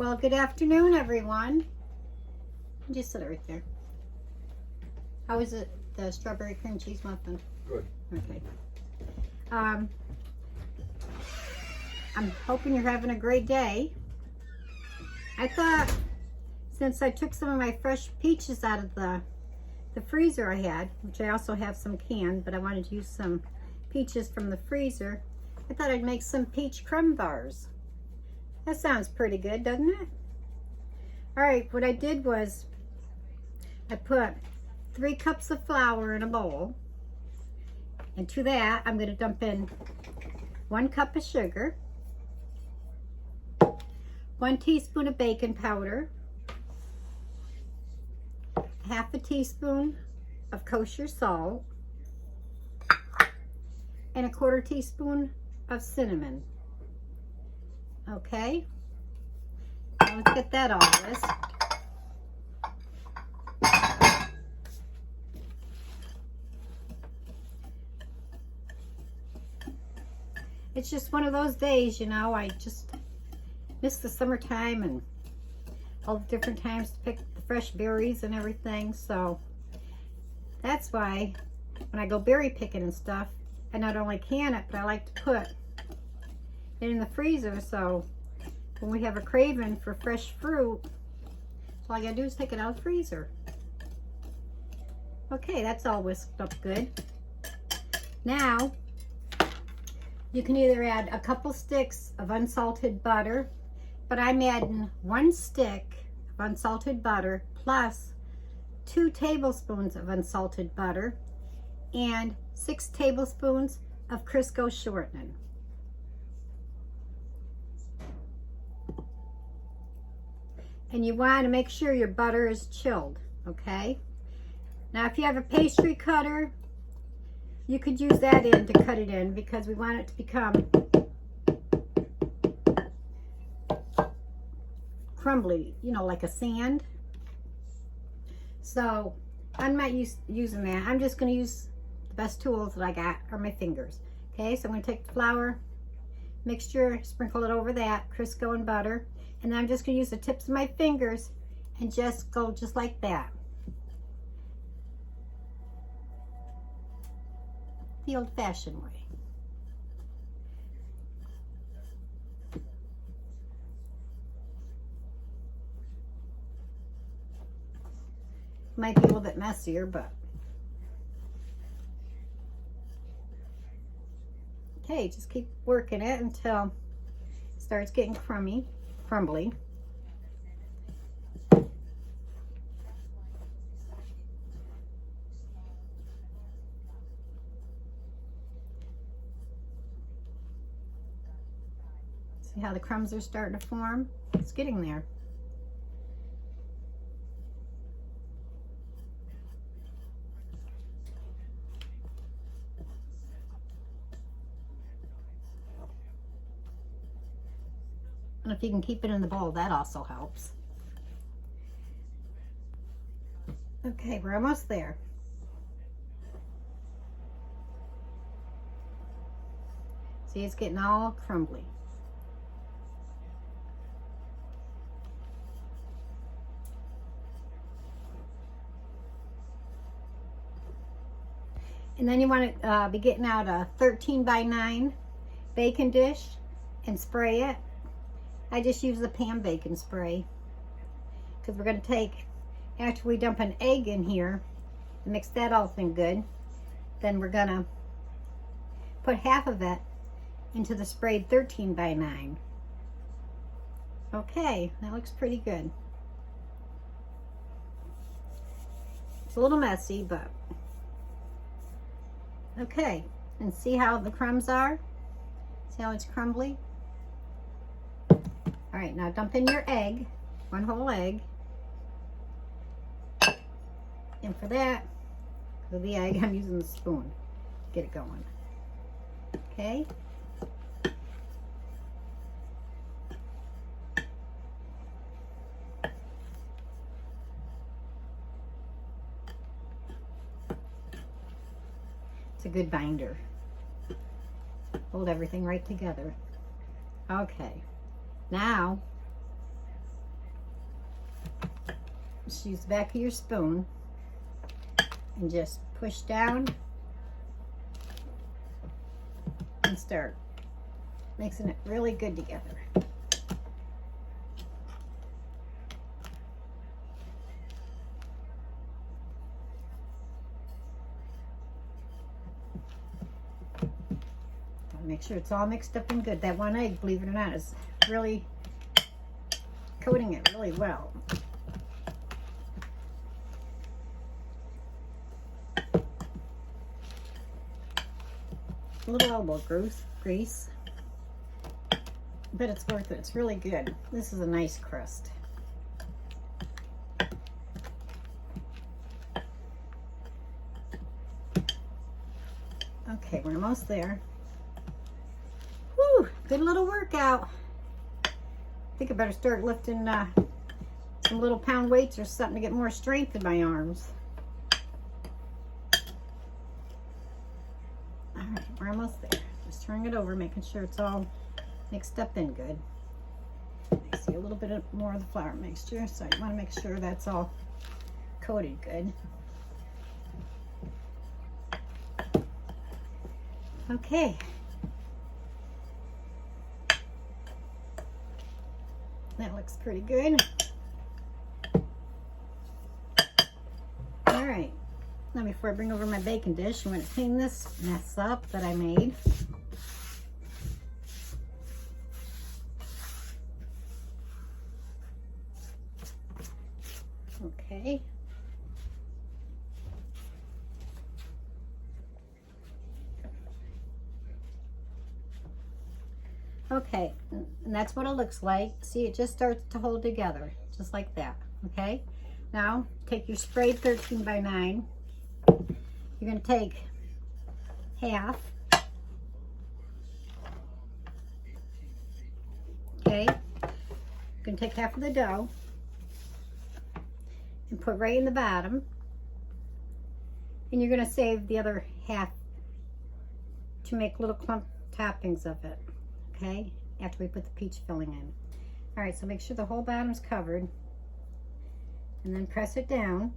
Well, good afternoon, everyone. Just sit it right there. How is it, the strawberry cream cheese muffin? Good. Okay. I'm hoping you're having a great day. I thought, since I took some of my fresh peaches out of the freezer I had, which I also have some canned, but I wanted to use some peaches from the freezer, I thought I'd make some peach crumb bars. That sounds pretty good, doesn't it? All right, what I did was I put 3 cups of flour in a bowl, and to that I'm going to dump in 1 cup of sugar, 1 teaspoon of baking powder, half a teaspoon of kosher salt, and 1/4 teaspoon of cinnamon. Okay, now let's get that all this. It's just one of those days, you know, I just miss the summertime and all the different times to pick the fresh berries and everything. So that's why when I go berry picking and stuff, I not only can it, but I like to put it in the freezer, so when we have a craving for fresh fruit, all I gotta do is take it out of the freezer. Okay, that's all whisked up good. Now you can either add a couple sticks of unsalted butter, but I'm adding 1 stick of unsalted butter plus 2 tablespoons of unsalted butter and 6 tablespoons of Crisco shortening. And you want to make sure your butter is chilled, okay? Now if you have a pastry cutter, you could use that in to cut it in, because we want it to become crumbly, you know, like a sand. So I'm not using that. I'm just going to use the best tools that I got are my fingers. Okay, so I'm going to take the flour mixture, sprinkle it over that Crisco and butter, and then I'm just going to use the tips of my fingers and just go just like that. The old-fashioned way. Might be a little bit messier, but okay, just keep working it until it starts getting crumbly. See how the crumbs are starting to form? It's getting there. And if you can keep it in the bowl, that also helps. Okay, we're almost there. See, it's getting all crumbly. And then you want to be getting out a 13x9 baking dish and spray it. I just use the pan baking spray, because we're going to take, after we dump an egg in here and mix that all in good, then we're going to put half of it into the sprayed 13x9. Okay, that looks pretty good. It's a little messy, but okay. And see how the crumbs are? See how it's crumbly? All right, now dump in your egg, 1 whole egg. And for that, for the egg, I'm using the spoon to get it going. Okay. It's a good binder. Hold everything right together. Okay. Now, Just use the back of your spoon and just push down and start mixing it really good together. Make sure it's all mixed up and good. That one egg, believe it or not, is really coating it really well. A little elbow grease, but it's worth it. It's really good. This is a nice crust. Okay, we're almost there. Whew, good little workout. I think I better start lifting some little pound weights or something to get more strength in my arms. All right, we're almost there. Just turning it over, making sure it's all mixed up in good. I see a little bit more of the flour mixture, so you want to make sure that's all coated good. Okay. That looks pretty good. All right. Now before I bring over my baking dish, I'm going to clean this mess up that I made. Okay. Okay, and that's what it looks like. See, it just starts to hold together, just like that, okay? Now, take your sprayed 13 by 9. You're gonna take half, okay? You're gonna take half of the dough and put right in the bottom. And you're gonna save the other half to make little clump toppings of it. Okay, after we put the peach filling in. All right, so make sure the whole bottom's covered and then press it down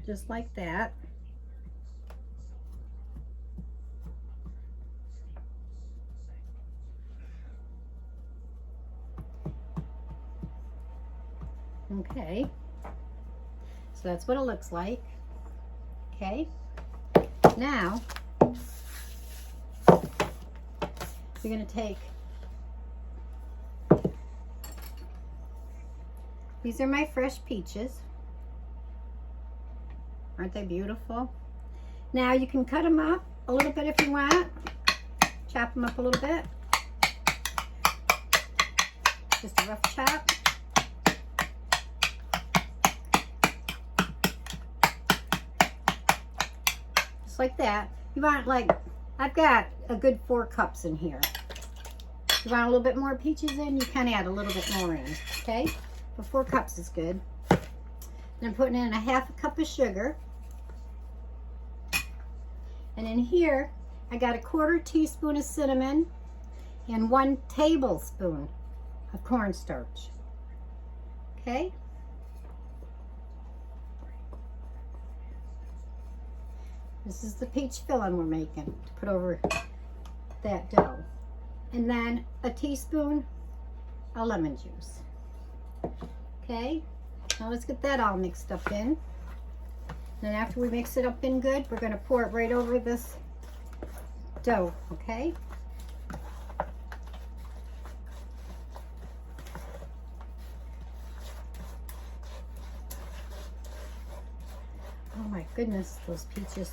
just like that. Okay, so that's what it looks like. Okay, now you're going to take, these are my fresh peaches. Aren't they beautiful? Now you can cut them up a little bit if you want. Chop them up a little bit. Just a rough chop. Just like that. You want, like, I've got a good 4 cups in here. If you want a little bit more peaches in, you can add a little bit more in, okay? But 4 cups is good. And I'm putting in a half a cup of sugar. And in here, I got a 1/4 teaspoon of cinnamon and 1 tablespoon of cornstarch, okay? This is the peach filling we're making to put over that dough. And then a teaspoon of lemon juice. Okay, now let's get that all mixed up in. Then after we mix it up in good, we're going to pour it right over this dough, okay? Oh my goodness, those peaches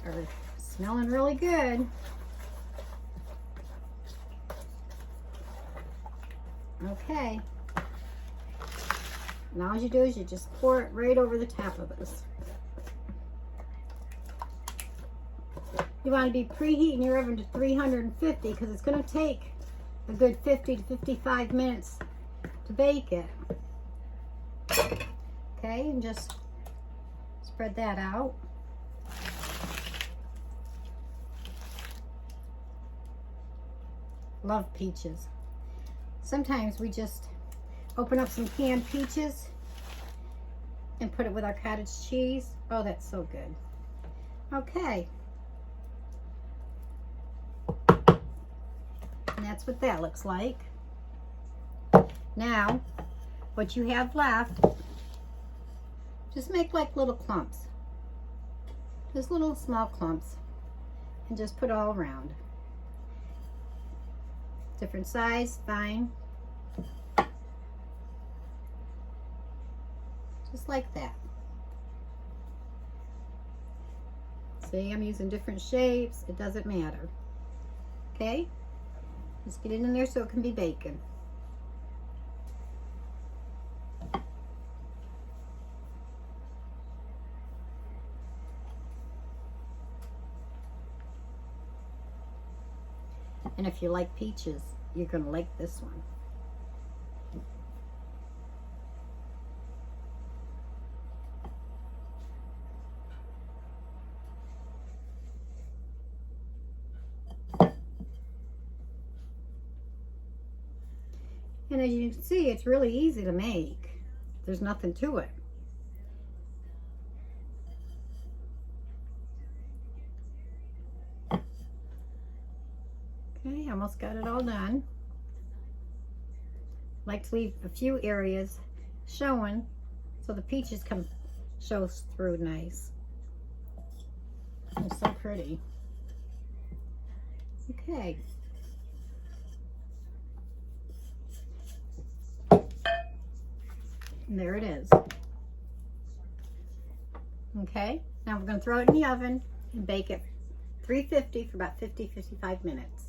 are smelling really good. Okay. Now all you do is you just pour it right over the top of this. You want to be preheating your oven to 350 because it's going to take a good 50 to 55 minutes to bake it. Okay, and just spread that out. Love peaches. Sometimes we just open up some canned peaches and put it with our cottage cheese. Oh, that's so good. Okay. And that's what that looks like. Now, what you have left, just make like little clumps. Just little small clumps. And just put all around. Different size, fine. Just like that. See, I'm using different shapes. It doesn't matter. Okay? Just get it in there so it can be bacon. And if you like peaches, you're going to like this one. And as you can see, it's really easy to make. There's nothing to it. Okay, almost got it all done. Like to leave a few areas showing so the peaches can show through nice. They're so pretty. Okay. And there it is. Okay, now we're going to throw it in the oven and bake it 350 for about 50-55 minutes.